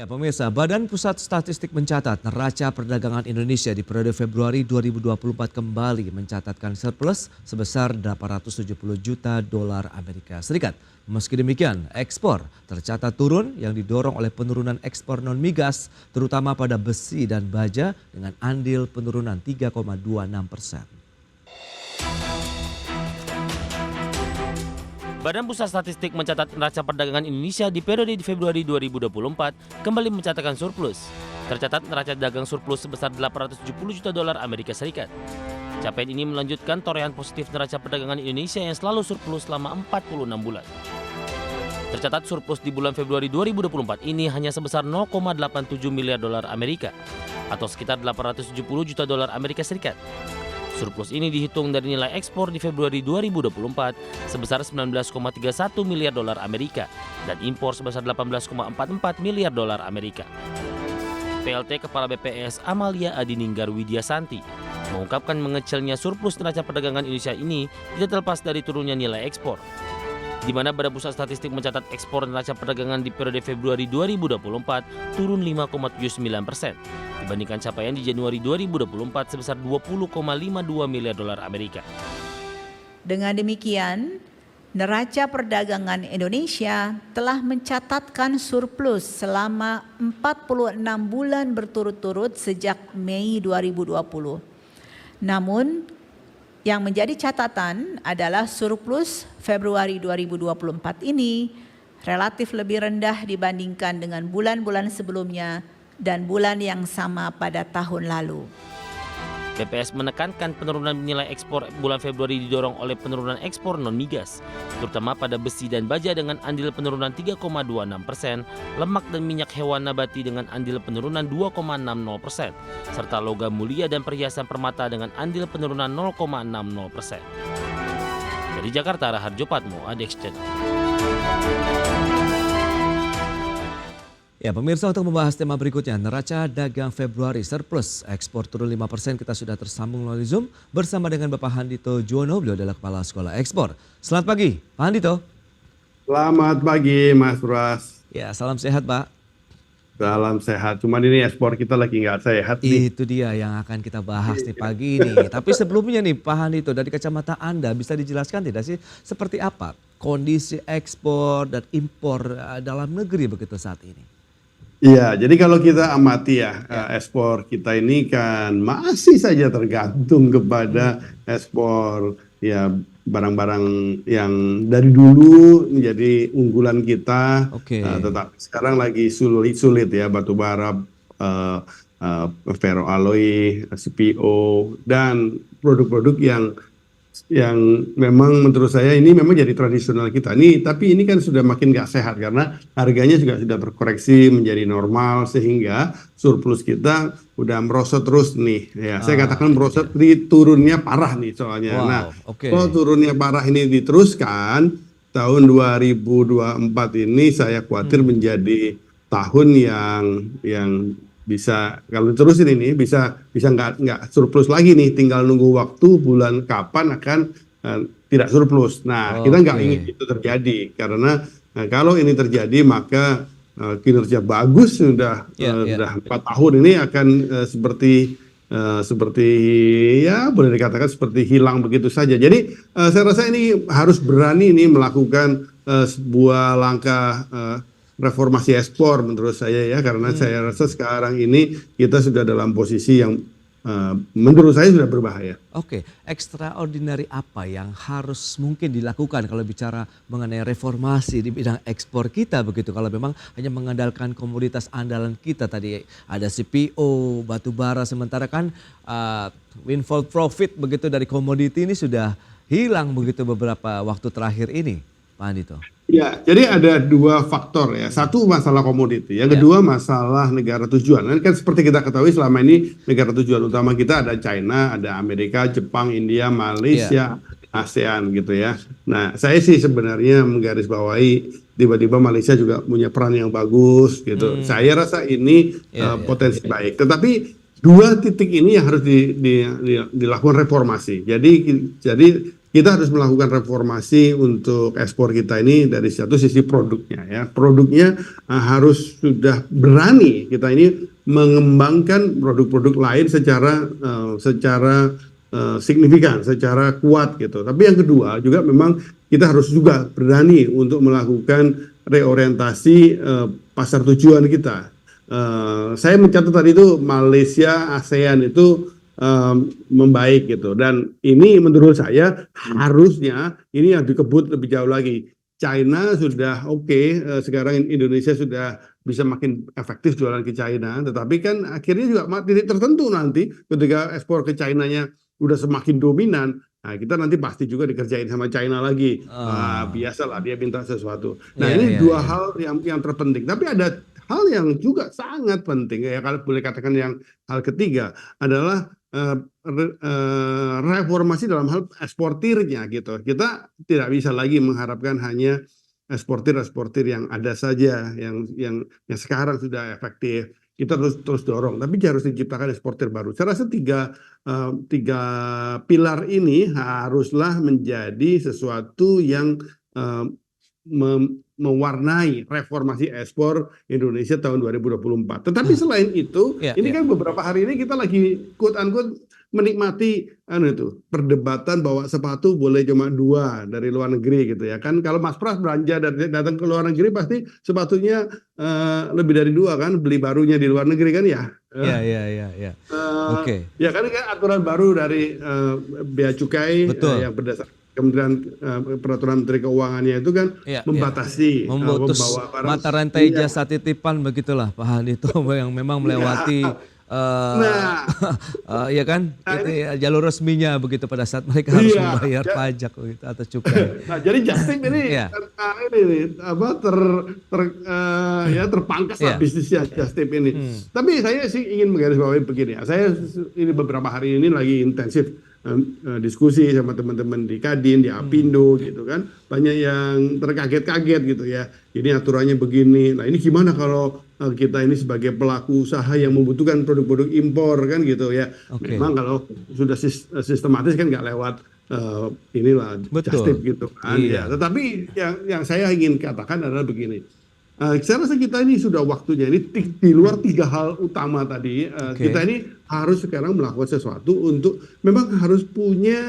Ya, pemirsa, Badan Pusat Statistik mencatat neraca perdagangan Indonesia di periode Februari 2024 kembali mencatatkan surplus sebesar 870 juta dolar Amerika Serikat. Meski demikian, ekspor tercatat turun yang didorong oleh penurunan ekspor non-migas, terutama pada besi dan baja dengan andil penurunan 3,26%. Badan Pusat Statistik mencatat neraca perdagangan Indonesia di periode di Februari 2024 kembali mencatatkan surplus. Tercatat neraca dagang surplus sebesar 870 juta dolar Amerika Serikat. Capaian ini melanjutkan torehan positif neraca perdagangan Indonesia yang selalu surplus selama 46 bulan. Tercatat surplus di bulan Februari 2024 ini hanya sebesar 0,87 miliar dolar Amerika atau sekitar 870 juta dolar Amerika Serikat. Surplus ini dihitung dari nilai ekspor di Februari 2024 sebesar 19,31 miliar dolar Amerika dan impor sebesar 18,44 miliar dolar Amerika. PLT Kepala BPS Amalia Adininggar Widyasanti mengungkapkan mengecilnya surplus neraca perdagangan Indonesia ini tidak terlepas dari turunnya nilai ekspor, di mana Badan Pusat Statistik mencatat ekspor neraca perdagangan di periode Februari 2024 turun 5,79% dibandingkan capaian di Januari 2024 sebesar 20,52 miliar dolar Amerika. Dengan demikian, neraca perdagangan Indonesia telah mencatatkan surplus selama 46 bulan berturut-turut sejak Mei 2020. Namun, yang menjadi catatan adalah surplus Februari 2024 ini relatif lebih rendah dibandingkan dengan bulan-bulan sebelumnya dan bulan yang sama pada tahun lalu. BPS menekankan penurunan nilai ekspor bulan Februari didorong oleh penurunan ekspor non-migas, terutama pada besi dan baja dengan andil penurunan 3,26%, lemak dan minyak hewan nabati dengan andil penurunan 2,60%, serta logam mulia dan perhiasan permata dengan andil penurunan 0,60%. Dari Jakarta, Raharjo Patmo, Adex Channel. Ya, pemirsa, untuk membahas tema berikutnya, neraca dagang Februari surplus, ekspor turun 5%, kita sudah tersambung melalui Zoom bersama dengan Bapak Handito Juwono, beliau adalah Kepala Sekolah Ekspor. Selamat pagi, Pak Handito. Selamat pagi, Mas Pras. Ya, salam sehat, Pak. Salam sehat, cuman ini ekspor kita lagi nggak sehat nih. Itu dia yang akan kita bahas di pagi ini. Tapi sebelumnya nih, Pak Handito, dari kacamata Anda bisa dijelaskan tidak sih seperti apa kondisi ekspor dan impor dalam negeri begitu saat ini? Iya, jadi kalau kita amati ya, ekspor kita ini kan masih saja tergantung kepada ekspor ya barang-barang yang dari dulu menjadi unggulan kita. Tetapi sekarang lagi sulit ya, batu bara, ferroalloy, CPO, dan produk-produk yang memang menurut saya ini memang jadi tradisional kita nih, tapi ini kan sudah makin gak sehat karena harganya juga sudah terkoreksi menjadi normal sehingga surplus kita udah merosot terus nih ya. Saya katakan merosot di turunnya parah nih soalnya. Kalau turunnya parah ini diteruskan tahun 2024 ini saya khawatir menjadi tahun yang bisa, kalau terusin ini bisa nggak surplus lagi nih, tinggal nunggu waktu bulan kapan akan tidak surplus. Nah, kita nggak ingin itu terjadi karena kalau ini terjadi maka kinerja bagus sudah 4 tahun ini akan seperti ya boleh dikatakan seperti hilang begitu saja. Jadi saya rasa ini harus berani nih melakukan sebuah langkah reformasi ekspor menurut saya ya, karena saya rasa sekarang ini kita sudah dalam posisi yang menurut saya sudah berbahaya. Extraordinary apa yang harus mungkin dilakukan kalau bicara mengenai reformasi di bidang ekspor kita begitu, kalau memang hanya mengandalkan komoditas andalan kita tadi ada CPO, batu bara, sementara kan windfall profit begitu dari komoditi ini sudah hilang begitu beberapa waktu terakhir ini, Pak Handito. Ya, jadi ada dua faktor ya. Satu masalah komoditi, yang kedua masalah negara tujuan. Dan kan seperti kita ketahui selama ini negara tujuan utama kita ada China, ada Amerika, Jepang, India, Malaysia, ASEAN gitu ya. Nah, saya sih sebenarnya menggarisbawahi tiba-tiba Malaysia juga punya peran yang bagus gitu. Saya rasa ini potensi baik. Tetapi dua titik ini yang harus dilakukan reformasi. Jadi kita harus melakukan reformasi untuk ekspor kita ini dari satu sisi produknya ya. Produknya harus sudah berani kita ini mengembangkan produk-produk lain secara signifikan, secara kuat gitu. Tapi yang kedua juga memang kita harus juga berani untuk melakukan reorientasi pasar tujuan kita. Saya mencatat tadi itu Malaysia, ASEAN itu membaik gitu, dan ini menurut saya harusnya ini yang dikebut lebih jauh lagi. China sudah oke, sekarang Indonesia sudah bisa makin efektif jualan ke China, tetapi kan akhirnya juga titik tertentu nanti ketika ekspor ke China-nya udah semakin dominan, nah kita nanti pasti juga dikerjain sama China lagi. Biasalah dia minta sesuatu. Nah ini dua hal yang terpenting, tapi ada hal yang juga sangat penting ya, kalau boleh katakan yang hal ketiga adalah reformasi dalam hal eksportirnya gitu. Kita tidak bisa lagi mengharapkan hanya eksportir yang ada saja, yang sekarang sudah efektif. Kita terus dorong, tapi harus diciptakan eksportir baru. Saya rasa tiga pilar ini haruslah menjadi sesuatu yang mewarnai reformasi ekspor Indonesia tahun 2024. Tetapi selain itu, kan beberapa hari ini kita lagi quote unquote menikmati perdebatan bahwa sepatu boleh cuma 2 dari luar negeri gitu ya kan. Kalau Mas Pras belanja datang ke luar negeri pasti sepatunya lebih dari 2 kan, beli barunya di luar negeri kan ya. Iya. Oke. Ya kan aturan baru dari Bea Cukai yang berdasarkan Kementerian Peraturan Menteri Keuangannya itu kan membatasi memutus mata rantai jasa titipan begitulah Pak Hadi itu yang memang melewati ya kan itu jalur resminya begitu pada saat mereka harus membayar pajak gitu, atau cukai. Nah jadi just tip ini terpangkas lah bisnisnya just tip ini. Tapi saya sih ingin menggarisbawahi begini ya. Saya ini beberapa hari ini lagi intensif diskusi sama teman-teman di Kadin, di Apindo gitu kan, banyak yang terkaget-kaget gitu ya. Ini aturannya begini. Nah ini gimana kalau kita ini sebagai pelaku usaha yang membutuhkan produk-produk impor kan gitu ya. Memang kalau sudah sistematis kan nggak lewat inilah just tip gitu kan. Ya. Tetapi yang saya ingin katakan adalah begini. Saya rasa kita ini sudah waktunya ini di luar 3 hal utama tadi, kita ini harus sekarang melakukan sesuatu untuk memang harus punya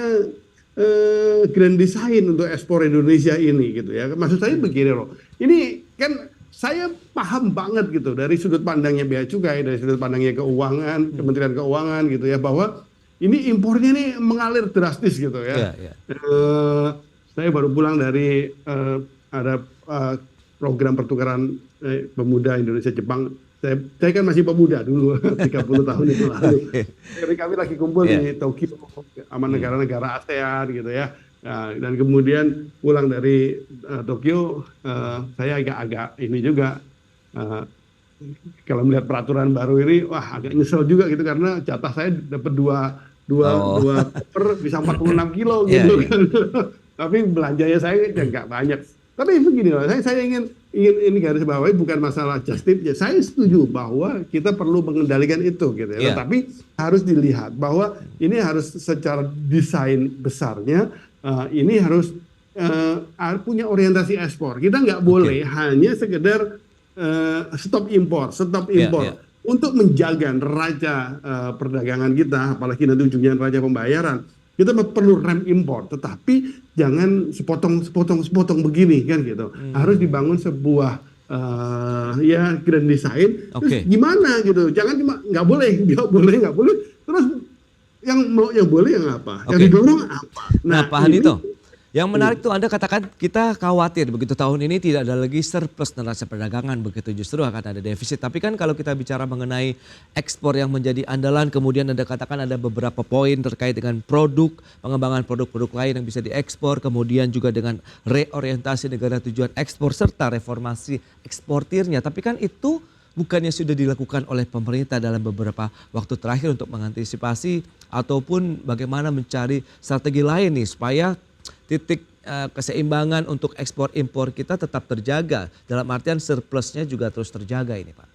grand design untuk ekspor Indonesia ini gitu ya. Maksud saya begini loh, ini kan saya paham banget gitu dari sudut pandangnya Bea Cukai, dari sudut pandangnya keuangan, Kementerian Keuangan gitu ya, bahwa ini impornya ini mengalir drastis gitu ya. Saya baru pulang dari ada program pertukaran pemuda Indonesia Jepang. Saya kan masih pemuda dulu 30 tahun itu lalu. Jadi kami lagi kumpul di Tokyo sama negara-negara ASEAN gitu ya. Nah, dan kemudian pulang dari Tokyo, saya agak ini juga kalau melihat peraturan baru ini, wah agak nyesel juga gitu karena jatah saya dapat dua koper bisa 46 kilo gitu. Tapi belanjanya saya nggak banyak. Tapi begini loh, saya ingin ini garis bawahi bukan masalah just tip ya. Saya setuju bahwa kita perlu mengendalikan itu gitu ya. Tapi harus dilihat bahwa ini harus secara desain besarnya ini harus punya orientasi ekspor. Kita nggak boleh hanya sekedar stop impor untuk menjaga neraca perdagangan kita, apalagi nanti ujungnya neraca pembayaran. Kita perlu rem impor, tetapi jangan sepotong begini kan gitu. Harus dibangun sebuah grand design. Terus gimana gitu? Jangan cuma nggak boleh. Terus yang boleh yang apa? Yang didorong apa? Nah Pak Hanito, yang menarik tuh Anda katakan kita khawatir begitu tahun ini tidak ada lagi surplus neraca perdagangan, begitu justru akan ada defisit. Tapi kan kalau kita bicara mengenai ekspor yang menjadi andalan, kemudian Anda katakan ada beberapa poin terkait dengan produk, pengembangan produk-produk lain yang bisa diekspor, kemudian juga dengan reorientasi negara tujuan ekspor serta reformasi eksportirnya. Tapi kan itu bukannya sudah dilakukan oleh pemerintah dalam beberapa waktu terakhir untuk mengantisipasi ataupun bagaimana mencari strategi lain nih supaya titik keseimbangan untuk ekspor impor kita tetap terjaga, dalam artian surplusnya juga terus terjaga ini Pak.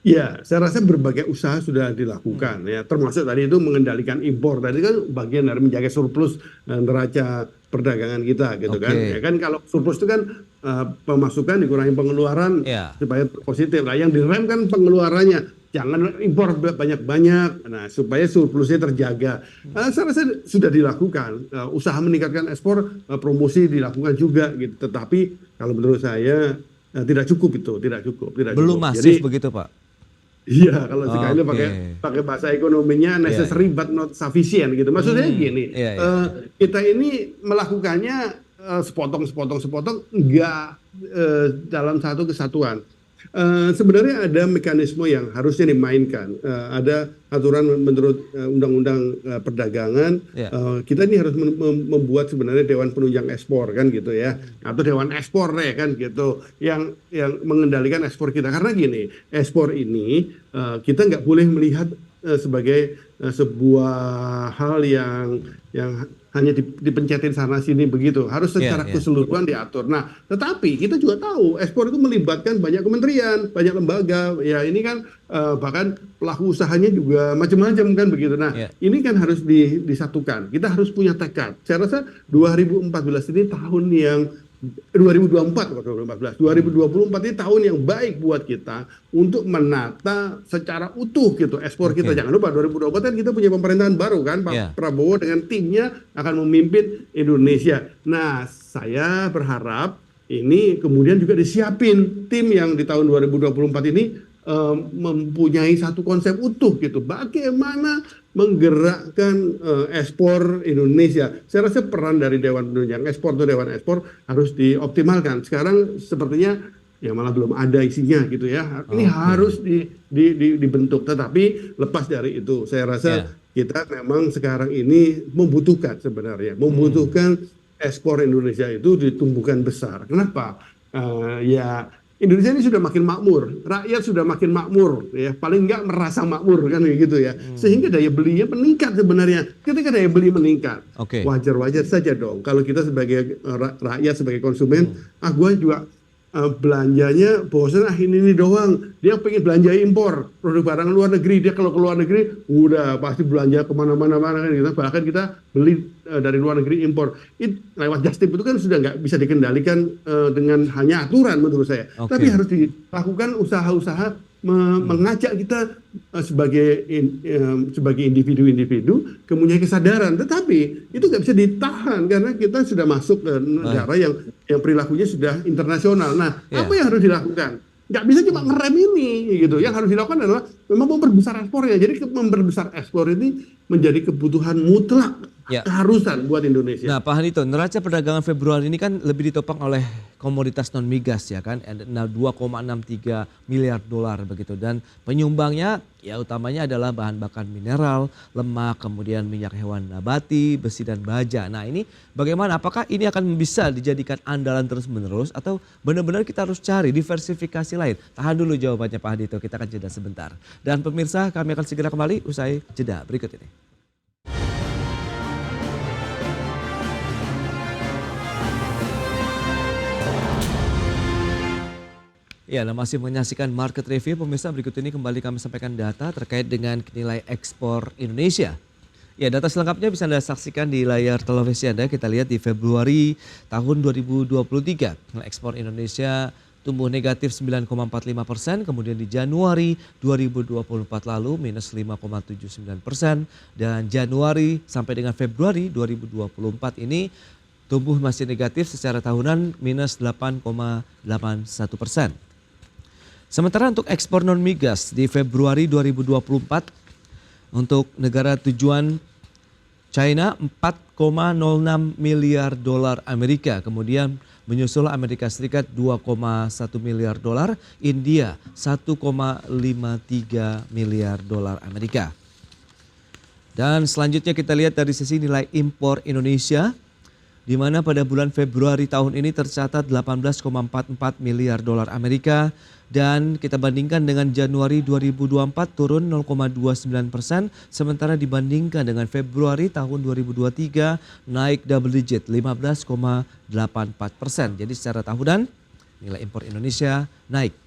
Ya, saya rasa berbagai usaha sudah dilakukan ya, termasuk tadi itu mengendalikan impor. Tadi kan bagian dari menjaga surplus neraca perdagangan kita gitu kan. Oke. Ya kan kalau surplus itu kan pemasukan dikurangi pengeluaran Ya. supaya positif. Nah, yang direm kan pengeluarannya. Jangan impor banyak-banyak. Nah, supaya surplusnya terjaga. Saya rasa sudah dilakukan. Usaha meningkatkan ekspor, promosi dilakukan juga gitu. Tetapi kalau menurut saya tidak cukup itu, tidak cukup, tidak Belum cukup. masif Jadi begitu Pak? iya, kalau sekali Oke. pakai bahasa ekonominya necessary but not sufficient gitu. Maksudnya gini, Iya, iya. kita ini melakukannya sepotong, nggak dalam satu kesatuan. Sebenarnya ada mekanisme yang harusnya dimainkan. Ada aturan menurut Undang-Undang Perdagangan. Ya. Kita ini harus membuat sebenarnya Dewan Penunjang Ekspor kan gitu ya, atau Dewan Ekspor ya kan gitu, yang mengendalikan ekspor kita. Karena gini, ekspor ini kita nggak boleh melihat sebagai sebuah hal yang hanya dipencetin sana sini begitu, harus secara Iya. keseluruhan diatur. Nah, tetapi kita juga tahu ekspor itu melibatkan banyak kementerian, banyak lembaga. Ya ini kan bahkan pelaku usahanya juga macam-macam kan begitu. Nah, Iya. ini kan harus disatukan. Kita harus punya tekad. Saya rasa 2014 ini tahun yang 2024 bukan 2014. 2024 ini tahun yang baik buat kita untuk menata secara utuh gitu ekspor Oke. kita. Jangan lupa 2024 kan kita punya pemerintahan baru kan, Pak Ya. Prabowo dengan timnya akan memimpin Indonesia. Nah, saya berharap ini kemudian juga disiapin tim yang di tahun 2024 ini mempunyai satu konsep utuh gitu. Bagaimana menggerakkan ekspor Indonesia. Saya rasa peran dari Dewan Penunjang Ekspor atau Dewan Ekspor harus dioptimalkan. Sekarang sepertinya ya malah belum ada isinya gitu ya. Ini harus dibentuk. Tetapi lepas dari itu, saya rasa kita memang sekarang ini membutuhkan sebenarnya, membutuhkan ekspor Indonesia itu ditumbuhkan besar. Kenapa? Ya Indonesia ini sudah makin makmur, rakyat sudah makin makmur, ya paling nggak merasa makmur kan gitu ya, sehingga daya belinya meningkat sebenarnya. Ketika daya beli meningkat, Oke. wajar-wajar saja dong. Kalau kita sebagai rakyat, sebagai konsumen, gue juga belanjanya bosan ini doang. Dia pengen belanja impor produk barang luar negeri. Dia kalau ke luar negeri udah pasti belanja kemana-mana kan gitu. Bahkan kita beli dari luar negeri impor. Lewat just tip itu kan sudah nggak bisa dikendalikan dengan hanya aturan menurut saya. Oke. Tapi harus dilakukan usaha-usaha mengajak kita sebagai individu-individu kemudian kesadaran. Tetapi itu nggak bisa ditahan karena kita sudah masuk ke negara yang perilakunya sudah internasional. Nah, apa yang harus dilakukan? Nggak bisa cuma ngerem ini gitu. Yang harus dilakukan adalah memang memperbesar ekspornya. Jadi memperbesar ekspor ini menjadi kebutuhan mutlak, keharusan buat Indonesia. Nah Pak Hanito, neraca perdagangan Februari ini kan lebih ditopang oleh komoditas non migas ya kan, 2,63 miliar dolar begitu, dan penyumbangnya ya utamanya adalah bahan bakar mineral, lemak, kemudian minyak hewan nabati, besi dan baja. Nah ini bagaimana, apakah ini akan bisa dijadikan andalan terus menerus atau benar-benar kita harus cari diversifikasi lain? Tahan dulu jawabannya Pak Hanito, kita akan jeda sebentar. Dan pemirsa, kami akan segera kembali usai jeda berikut ini. Ya, masih menyaksikan Market Review. Pemirsa, berikut ini kembali kami sampaikan data terkait dengan nilai ekspor Indonesia. Ya, data selengkapnya bisa Anda saksikan di layar televisi Anda. Kita lihat di Februari tahun 2023, nilai ekspor Indonesia tumbuh negatif 9,45%, kemudian di Januari 2024 lalu minus 5,79%, dan Januari sampai dengan Februari 2024 ini tumbuh masih negatif secara tahunan minus 8,81%. Sementara untuk ekspor non migas di Februari 2024 untuk negara tujuan China 4,06 miliar dolar Amerika, kemudian menyusul Amerika Serikat 2,1 miliar dolar, India 1,53 miliar dolar Amerika. Dan selanjutnya kita lihat dari sisi nilai impor Indonesia, di mana pada bulan Februari tahun ini tercatat 18,44 miliar dolar Amerika, dan kita bandingkan dengan Januari 2024 turun 0,29%, sementara dibandingkan dengan Februari tahun 2023 naik double digit 15,84%. Jadi secara tahunan nilai impor Indonesia naik.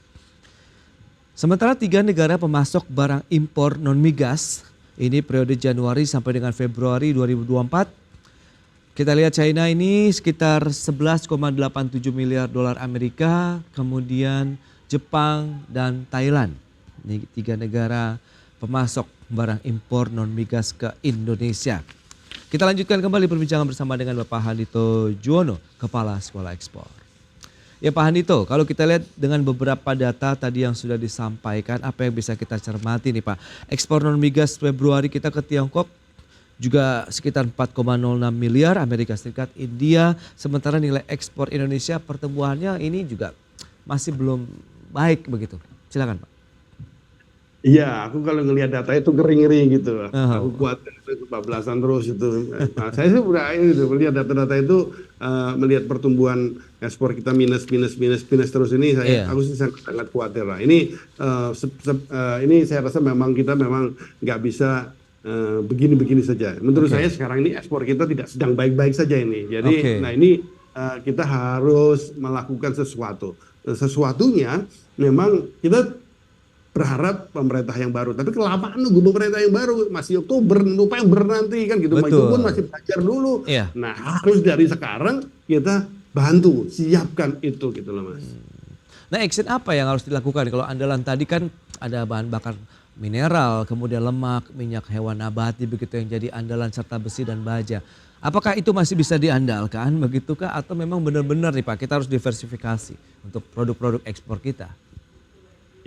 Sementara 3 negara pemasok barang impor non-migas, ini periode Januari sampai dengan Februari 2024. Kita lihat China ini sekitar 11,87 miliar dolar Amerika, kemudian Jepang dan Thailand. Ini 3 negara pemasok barang impor non-migas ke Indonesia. Kita lanjutkan kembali perbincangan bersama dengan Bapak Handito Juwono, Kepala Sekolah Ekspor. Ya Pak Handito, kalau kita lihat dengan beberapa data tadi yang sudah disampaikan, apa yang bisa kita cermati nih Pak? Ekspor non-migas Februari kita ke Tiongkok juga sekitar 4,06 miliar Amerika Serikat, India. Sementara nilai ekspor Indonesia pertumbuhannya ini juga masih belum baik begitu. Silakan Pak. Iya, aku kalau ngelihat data itu ngeri-ngeri gitu. Aku kuat kebablasan terus itu. Nah, saya sih udah ini gitu, melihat data-data itu, melihat pertumbuhan ekspor kita minus terus ini, aku sih sangat khawatir lah. Ini saya rasa memang kita nggak bisa begini-begini saja. Menurut saya sekarang ini ekspor kita tidak sedang baik-baik saja ini. Jadi, nah ini kita harus melakukan sesuatu. Sesuatunya memang kita berharap pemerintah yang baru, tapi kelamaan nunggu pemerintah yang baru, masih Oktober, November nanti kan gitu. Itu pun masih belajar dulu. Nah harus dari sekarang kita bantu siapkan itu gitu loh Mas. Nah action apa yang harus dilakukan? Kalau andalan tadi kan ada bahan bakar mineral, kemudian lemak, minyak hewan nabati begitu yang jadi andalan serta besi dan baja. Apakah itu masih bisa diandalkan begitukah atau memang benar-benar nih Pak kita harus diversifikasi untuk produk-produk ekspor kita?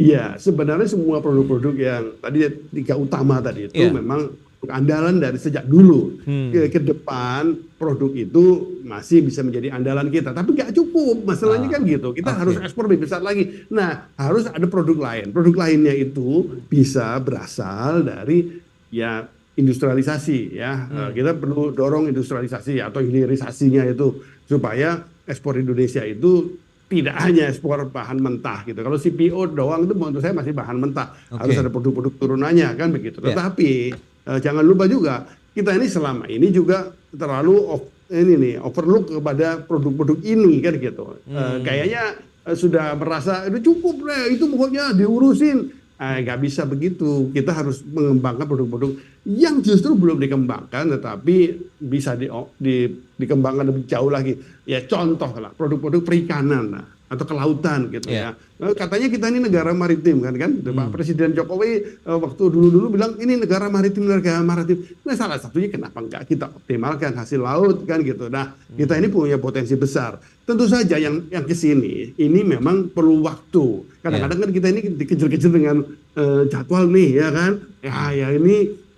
Iya, sebenarnya semua produk-produk yang tadi 3 utama tadi itu memang andalan dari sejak dulu. Ke depan produk itu masih bisa menjadi andalan kita, tapi nggak cukup. Masalahnya kan gitu, kita harus ekspor lebih besar lagi. Nah, harus ada produk lain. Produk lainnya itu bisa berasal dari ya industrialisasi ya. Kita perlu dorong industrialisasi atau hilirisasinya itu supaya ekspor Indonesia itu tidak hanya ekspor bahan mentah gitu. Kalau CPO doang itu menurut saya masih bahan mentah. Harus ada produk-produk turunannya kan begitu. Tetapi jangan lupa juga kita ini selama ini juga terlalu overlook kepada produk-produk ini kan gitu. Kayaknya sudah merasa itu cukup deh, itu pokoknya diurusin. Nggak bisa begitu. Kita harus mengembangkan produk-produk yang justru belum dikembangkan, tetapi bisa dikembangkan lebih jauh lagi. Ya contoh lah produk-produk perikanan atau kelautan gitu ya. Katanya kita ini negara maritim kan. Pak Presiden Jokowi waktu dulu bilang ini negara maritim. Nah salah satunya kenapa nggak kita optimalkan hasil laut kan gitu. Nah kita ini punya potensi besar. Tentu saja yang kesini ini memang perlu waktu. Kadang-kadang kan kita ini dikejar-kejar dengan jadwal nih ya kan. Ya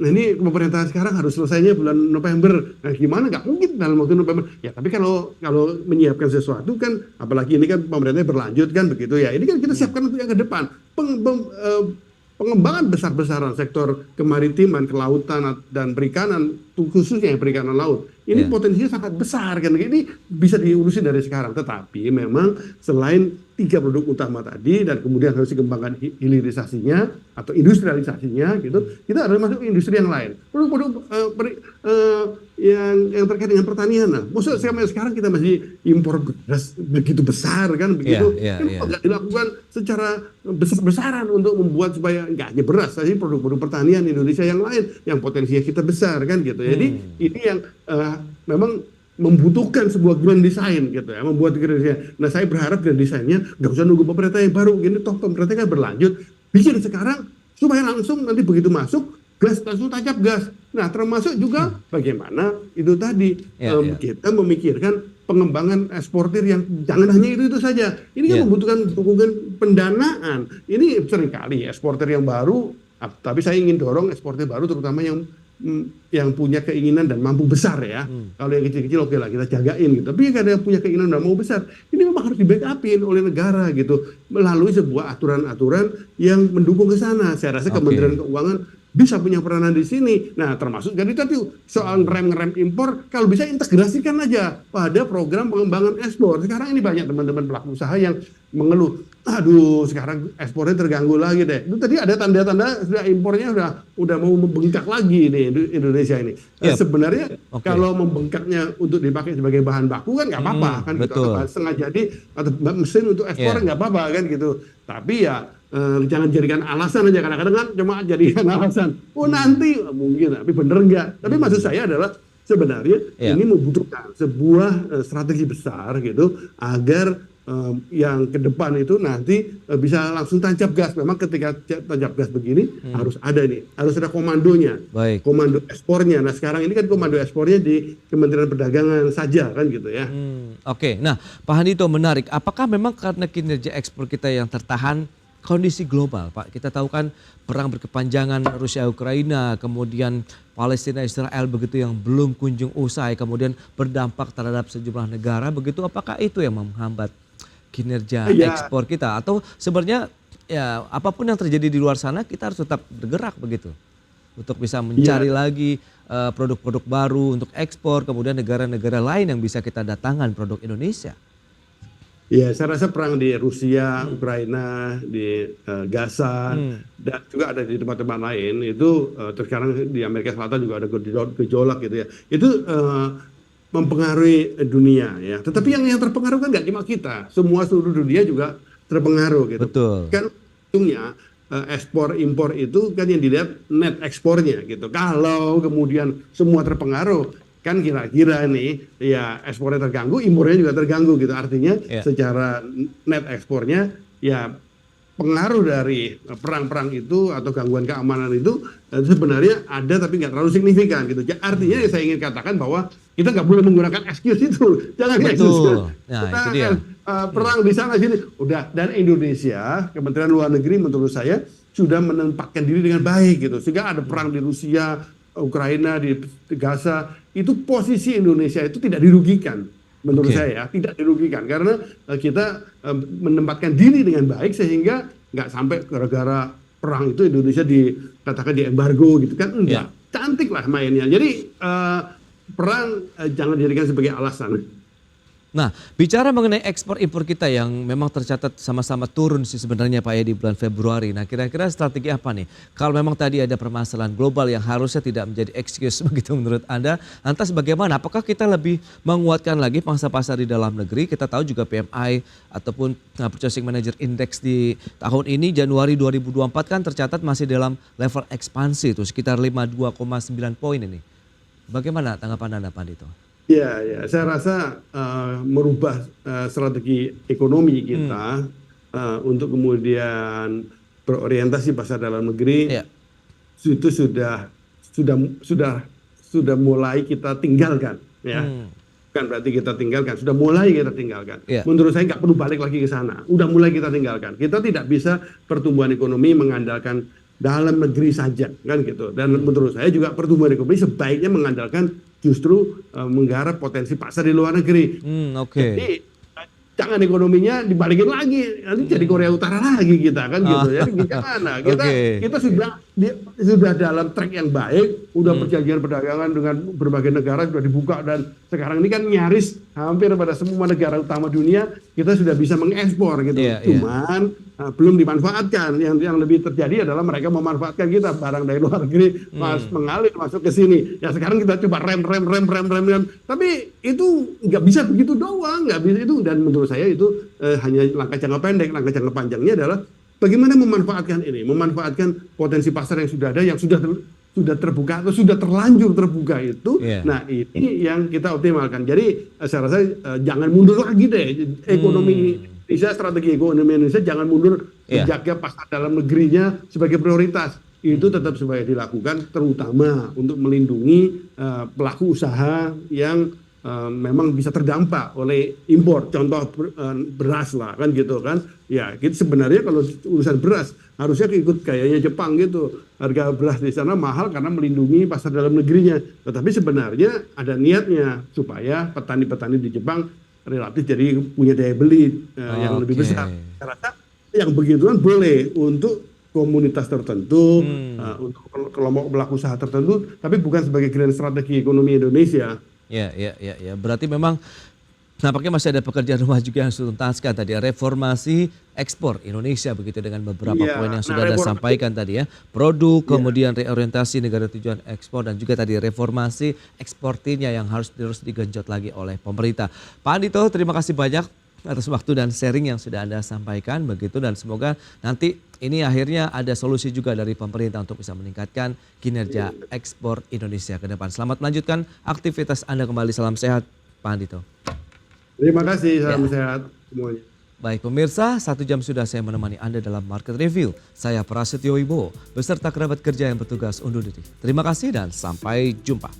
ini pemerintahan sekarang harus selesainya bulan November. Nah gimana? Nggak mungkin dalam waktu November. Ya tapi kalau menyiapkan sesuatu kan, apalagi ini kan pemerintahnya berlanjut kan begitu ya. Ini kan kita siapkan untuk yang ke depan. Pengembangan besar-besaran sektor kemaritiman, kelautan dan perikanan, khususnya perikanan laut. Ini potensinya sangat besar kan. Ini bisa diurusin dari sekarang. Tetapi memang selain 3 produk utama tadi dan kemudian harus dikembangkan hilirisasinya atau industrialisasinya gitu, kita harus masuk ke industri yang lain. Produk-produk yang terkait dengan pertanian. Nah, maksudnya sampai sekarang kita masih impor beras begitu besar kan begitu. Nggak dilakukan secara besar-besaran untuk membuat supaya nggak hanya beras, tapi produk-produk pertanian Indonesia yang lain yang potensinya kita besar kan gitu. Jadi ini yang memang membutuhkan sebuah grand design gitu ya, membuat grand design. Nah saya berharap grand desainnya nggak usah nunggu pemerintah yang baru, gini toh pemerintah kan berlanjut, bikin sekarang supaya langsung nanti begitu masuk gas langsung tancap gas. Nah termasuk juga bagaimana itu tadi kita memikirkan pengembangan eksportir yang jangan hanya itu saja. Ini kan membutuhkan dukungan pendanaan. Ini seringkali eksportir yang baru, tapi saya ingin dorong eksportir baru terutama yang punya keinginan dan mampu besar ya. Kalau yang kecil-kecil oke lah kita jagain gitu. Tapi yang ada yang punya keinginan dan mampu besar, ini memang harus di-backupin oleh negara gitu melalui sebuah aturan-aturan yang mendukung ke sana. Saya rasa Kementerian Keuangan bisa punya peranan di sini. Nah, termasuk jadi tadi soal ngerem impor, kalau bisa integrasikan aja pada program pengembangan ekspor. Sekarang ini banyak teman-teman pelaku usaha yang mengeluh, aduh sekarang ekspornya terganggu lagi deh. Itu tadi ada tanda-tanda sudah impornya udah mau membengkak lagi nih Indonesia ini. Sebenarnya kalau membengkaknya untuk dipakai sebagai bahan baku kan nggak apa-apa kan gitu. Atau setengah jadi atau mesin untuk ekspor nggak apa-apa kan gitu. Tapi ya jangan jadikan alasan aja, kadang-kadang kan cuma jadikan alasan. Oh nanti mungkin, tapi bener enggak. Tapi maksud saya adalah sebenarnya ini membutuhkan sebuah strategi besar gitu agar yang ke depan itu nanti bisa langsung tancap gas. Memang ketika tancap gas begini harus ada komandonya, komando ekspornya. Nah sekarang ini kan komando ekspornya di Kementerian Perdagangan saja kan gitu ya. Oke, nah Pak Handito menarik. Apakah memang karena kinerja ekspor kita yang tertahan kondisi global, Pak? Kita tahu kan perang berkepanjangan Rusia Ukraina, kemudian Palestina Israel begitu yang belum kunjung usai, kemudian berdampak terhadap sejumlah negara begitu. Apakah itu yang menghambat kinerja ekspor kita, atau sebenarnya ya apapun yang terjadi di luar sana kita harus tetap bergerak begitu untuk bisa mencari lagi produk-produk baru untuk ekspor, kemudian negara-negara lain yang bisa kita datangkan produk Indonesia? Ya, saya rasa perang di Rusia, Ukraina, di Gaza, dan juga ada di tempat-tempat lain itu sekarang di Amerika Selatan juga ada gejolak gitu ya. Itu mempengaruhi dunia ya. Tetapi yang terpengaruh kan nggak cuma kita, semua seluruh dunia juga terpengaruh gitu. Betul. Kan ujungnya ekspor impor itu kan yang dilihat net ekspornya gitu. Kalau kemudian semua terpengaruh, kan kira-kira nih ya ekspornya terganggu, impornya juga terganggu gitu. Artinya secara net ekspornya ya pengaruh dari perang-perang itu atau gangguan keamanan itu sebenarnya ada tapi nggak terlalu signifikan gitu. Artinya saya ingin katakan bahwa kita nggak boleh menggunakan excuse itu. Jangan excuse. Nah, itu dia. Perang di sana sini udah, dan Indonesia, Kementerian Luar Negeri menurut saya sudah menempatkan diri dengan baik gitu. Sehingga ada perang di Rusia, Ukraina, di Gaza, itu posisi Indonesia itu tidak dirugikan. Menurut saya tidak dirugikan karena kita menempatkan diri dengan baik sehingga nggak sampai gara-gara perang itu Indonesia dikatakan di embargo gitu kan, enggak. Cantik lah mainnya. Jadi perang jangan dijadikan sebagai alasan. Nah, bicara mengenai ekspor impor kita yang memang tercatat sama-sama turun sih sebenarnya Pak ya di bulan Februari. Nah, kira-kira strategi apa nih? Kalau memang tadi ada permasalahan global yang harusnya tidak menjadi excuse begitu menurut Anda, lantas bagaimana? Apakah kita lebih menguatkan lagi pangsa pasar di dalam negeri? Kita tahu juga PMI ataupun Purchasing Manager Index di tahun ini Januari 2024 kan tercatat masih dalam level ekspansi itu sekitar 52,9 poin ini. Bagaimana tanggapan Anda Pak Handito? Ya, saya rasa merubah strategi ekonomi kita untuk kemudian berorientasi pasar dalam negeri itu sudah mulai kita tinggalkan, ya. Bukan berarti kita tinggalkan, sudah mulai kita tinggalkan. Menurut saya nggak perlu balik lagi ke sana, udah mulai kita tinggalkan. Kita tidak bisa pertumbuhan ekonomi mengandalkan dalam negeri saja, kan gitu. Dan menurut saya juga pertumbuhan ekonomi sebaiknya mengandalkan justru menggarap potensi pasar di luar negeri. Jadi jangan ekonominya dibalikin lagi, nanti jadi Korea Utara lagi kita kan gitu. Jadi gimana? Kita sudah dalam track yang baik, udah perjanjian perdagangan dengan berbagai negara sudah dibuka, dan sekarang ini kan nyaris hampir pada semua negara utama dunia kita sudah bisa mengekspor gitu. Cuman belum dimanfaatkan. Yang lebih terjadi adalah mereka memanfaatkan kita, barang dari luar negeri mengalir masuk ke sini. Ya sekarang kita coba rem. Tapi itu nggak bisa begitu doang, nggak bisa itu. Dan menurut saya itu hanya langkah jangka pendek. Langkah jangka panjangnya adalah bagaimana memanfaatkan ini, memanfaatkan potensi pasar yang sudah ada, yang sudah terbuka atau sudah terlanjur terbuka itu. Nah ini yang kita optimalkan. Jadi saya rasa jangan mundur lagi deh ekonomi Indonesia, strategi ekonomi Indonesia jangan mundur, menjaga pasar dalam negerinya sebagai prioritas. Itu tetap supaya dilakukan, terutama untuk melindungi pelaku usaha yang memang bisa terdampak oleh impor. Contoh beras lah kan gitu kan. Ya kita sebenarnya kalau urusan beras harusnya ikut kayaknya Jepang gitu. Harga beras di sana mahal karena melindungi pasar dalam negerinya. Tetapi sebenarnya ada niatnya supaya petani-petani di Jepang relatif jadi punya daya beli yang lebih besar. Saya rasa yang begituan boleh untuk komunitas tertentu, untuk kelompok pelaku usaha tertentu, tapi bukan sebagai grand strategi ekonomi Indonesia. Ya. Berarti memang nampaknya masih ada pekerjaan rumah juga yang harus dituntaskan tadi. Reformasi ekspor Indonesia begitu dengan beberapa poin yang sudah Anda sampaikan tadi ya. Produk, kemudian reorientasi negara tujuan ekspor, dan juga tadi reformasi eksportirnya yang harus terus digenjot lagi oleh pemerintah. Pak Handito, terima kasih banyak atas waktu dan sharing yang sudah Anda sampaikan begitu, dan semoga nanti ini akhirnya ada solusi juga dari pemerintah untuk bisa meningkatkan kinerja ekspor Indonesia ke depan. Selamat melanjutkan aktivitas Anda kembali. Salam sehat, Pak Andito. Terima kasih, salam sehat semuanya. Baik pemirsa, 1 jam sudah saya menemani Anda dalam Market Review. Saya Prasetyo Wibowo beserta kerabat kerja yang bertugas undur diri. Terima kasih dan sampai jumpa.